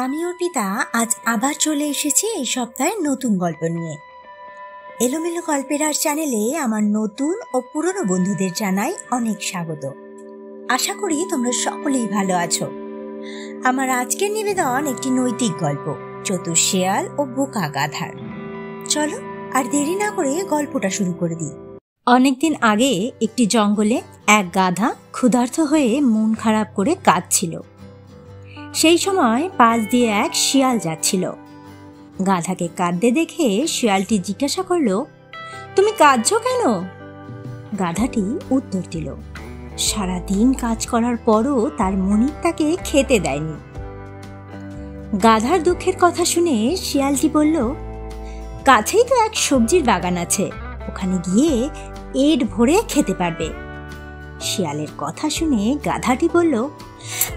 আমি অর্পিতা আজ আবার চলে এসেছি এই সপ্তাহের নতুন গল্প নিয়ে। এলোমেলো গল্পের আর চ্যানেলে আমার নতুন ও পুরনো বন্ধুদের জানাই অনেক স্বাগত। আশা করি তোমরা সকলেই ভালো আছো। আমার আজকের নিবেদন একটি নৈতিক গল্প, চতুর শেয়াল ও বোকা গাধার। চলো আর দেরি না করে গল্পটা শুরু করে দিই। অনেকদিন আগে একটি জঙ্গলে এক গাধা ক্ষুধার্ত হয়ে মন খারাপ করে কাঁদছিল। সেই সময় পাশ দিয়ে এক শিয়াল যাচ্ছিল। গাধাকে কাঁদতে দেখে শিয়ালটি জিজ্ঞাসা করল, তুমি কাঁদছো কেন? গাধাটি উত্তর দিল, সারাদিন কাজ করার পরও তার মনিব তাকে খেতে দেয়নি। গাধার দুঃখের কথা শুনে শিয়ালটি বলল, কাছেই তো এক সবজির বাগান আছে, ওখানে গিয়ে পেট ভরে খেতে পারবে। শিয়ালের কথা শুনে গাধাটি বলল,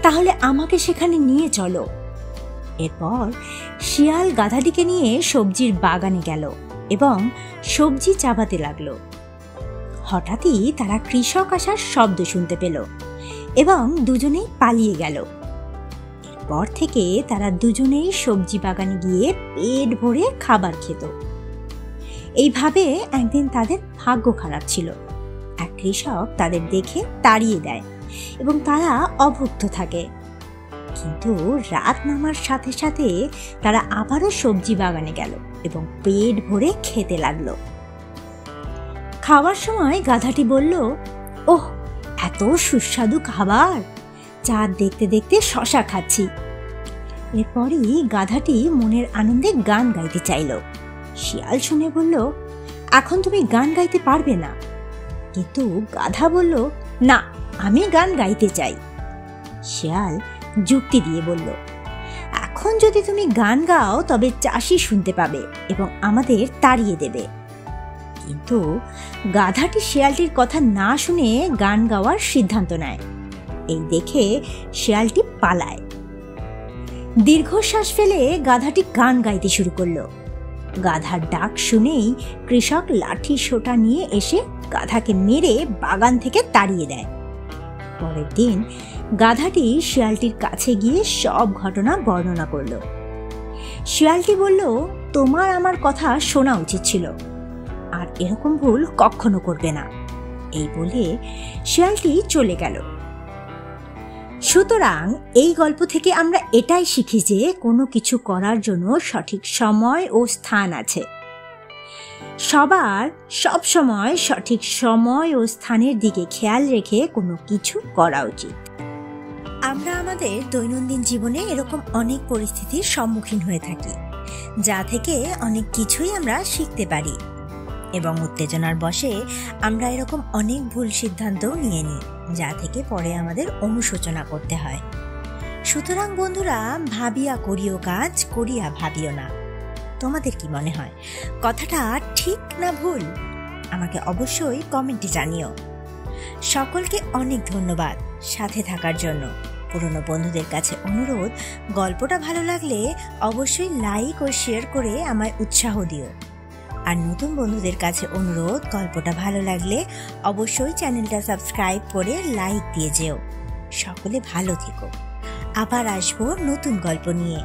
তাহলে আমাকে সেখানে নিয়ে চলো। এরপর শিয়াল গাধাটিকে নিয়ে সবজির বাগানে গেল এবং সবজি চাবাতে লাগলো। হঠাৎই তারা কৃষক আসার শব্দ শুনতে পেল এবং দুজনেই পালিয়ে গেল। এরপর থেকে তারা দুজনেই সবজি বাগানে গিয়ে পেট ভরে খাবার খেত। এইভাবে একদিন তাদের ভাগ্য খারাপ ছিল। এক কৃষক তাদের দেখে তাড়িয়ে দেয় এবং তারা অভুক্ত থাকে। কিন্তু রাত নামার সাথে সাথে তারা আবারও সবজি বাগানে গেল এবং পেট ভরে খেতে লাগলো। খাওয়ার সময় গাধাটি বলল, ওহ, এত সুস্বাদু খাবার, চাঁদ দেখতে দেখতে শশা খাচ্ছি। এরপরই গাধাটি মনের আনন্দে গান গাইতে চাইল। শিয়াল শুনে বলল, এখন তুমি গান গাইতে পারবে না। কিন্তু গাধা বলল, না, আমি গান গাইতে চাই। শিয়াল যুক্তি দিয়ে বলল, এখন যদি তুমি গান গাও তবে চাষি শুনতে পাবে এবং আমাদের তাড়িয়ে দেবে। কিন্তু গাধাটি শিয়ালটির কথা না শুনে গান গাওয়ার সিদ্ধান্ত নেয়। এই দেখে শিয়ালটি পালায়। দীর্ঘশ্বাস ফেলে গাধাটি গান গাইতে শুরু করলো। গাধার ডাক শুনেই কৃষক লাঠি সোঁটা নিয়ে এসে গাধাকে মেরে বাগান থেকে তাড়িয়ে দেয়। পরের দিন গাধাটি শিয়ালটির কাছে গিয়ে সব ঘটনা বর্ণনা করল। শিয়ালটি বলল, তোমার আমার কথা শোনা উচিত ছিল, আর এরকম ভুল কখনো করবে না। এই বলে শিয়ালটি চলে গেল। সুতরাং এই গল্প থেকে আমরা এটাই শিখি যে কোনো কিছু করার জন্য সঠিক সময় ও স্থান আছে। সবার সব সময় সঠিক সময় ও স্থানের দিকে খেয়াল রেখে কোনো কিছু করা উচিত। আমরা আমাদের দৈনন্দিন জীবনে এরকম অনেক পরিস্থিতির সম্মুখীন হয়ে থাকি, যা থেকে অনেক কিছুই আমরা শিখতে পারি এবং উত্তেজনার বশে আমরা এরকম অনেক ভুল সিদ্ধান্তও নিয়ে নিই, যা থেকে পরে আমাদের অনুশোচনা করতে হয়। সুতরাং বন্ধুরা, ভাবিয়া করিও কাজ, করিয়া ভাবিও না। তোমাদের কি মনে হয়, কথাটা ঠিক না ভুল? আমাকে অবশ্যই কমেন্টে জানিও। সকলকে অনেক ধন্যবাদ সাথে থাকার জন্য। পুরনো বন্ধুদের কাছে অনুরোধ, গল্পটা ভালো লাগলে অবশ্যই লাইক ও শেয়ার করে আমায় উৎসাহ দিও। আর নতুন বন্ধুদের কাছে অনুরোধ, গল্পটা ভালো লাগলে অবশ্যই চ্যানেলটা সাবস্ক্রাইব করে লাইক দিয়ে যেও। সকলে ভালো থেকো। আবার আসবো নতুন গল্প নিয়ে।